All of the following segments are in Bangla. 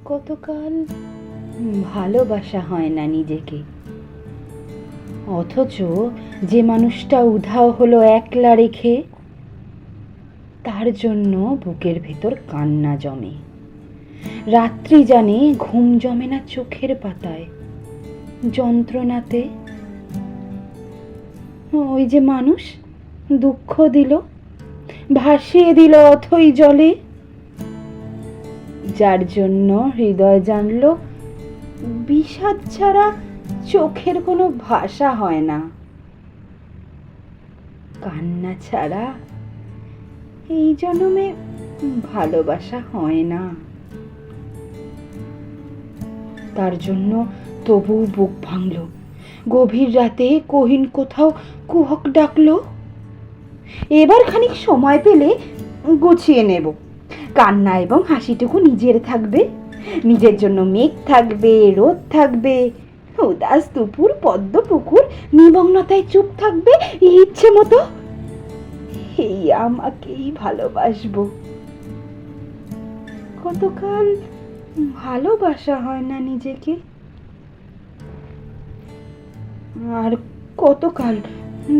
কতকাল ভালোবাসা হয় না নিজেকে, অথচ যে মানুষটা উধাও হলো একলা রেখে, তার জন্য বুকের ভেতর কান্না জমে। রাত্রি জানে ঘুম জমে না চোখের পাতায়, যন্ত্রণাতে। ওই যে মানুষ দুঃখ দিল, ভাসিয়ে দিল অথই জলে, যার জন্য হৃদয় জানলো বিষাদ ছাড়া চোখের কোনো ভাষা হয় না, কান্না ছাড়া এই জন্মে ভালোবাসা হয় না। তার জন্য তবু বুক ভাঙল, গভীর রাতে কহিন কোথাও কুহক ডাকলো। এবার খানিক সময় পেলে গুছিয়ে নেব, কান্না এবং হাসিটুকু নিজের থাকবে, নিজের জন্য মেঘ থাকবে, রোদ থাকবে, উদাস দুপুর, পদ্ম পুকুর নিমগ্নতায় চুপ থাকবে ইচ্ছে মতো। এই আমাকেই ভালোবাসবো। কতকাল ভালোবাসা হয় না নিজেকে, আর কতকাল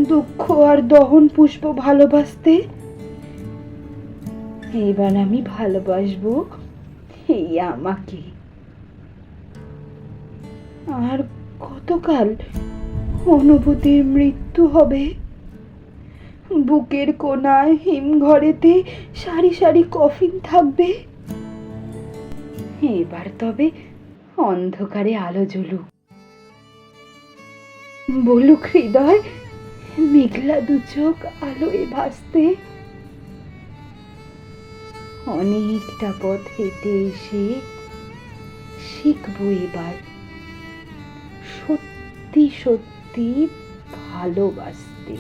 দুঃখ আর দহন পুষ্প ভালোবাসতে। এবার আমি ভালোবাসবো এই আমাকে। আর কতকাল অনুভূতির মৃত্যু হবে, বুকের কোনায় হিম ঘরেতে সারি সারি কফিন থাকবে। এবার তবে অন্ধকারে আলো জ্বলুক, বলুক হৃদয় মেঘলা দু চোখ আলোয় ভাসতে। অনেকটা পথ হেঁটে এসে শিখবো এবার সত্যি সত্যি ভালোবাসতে।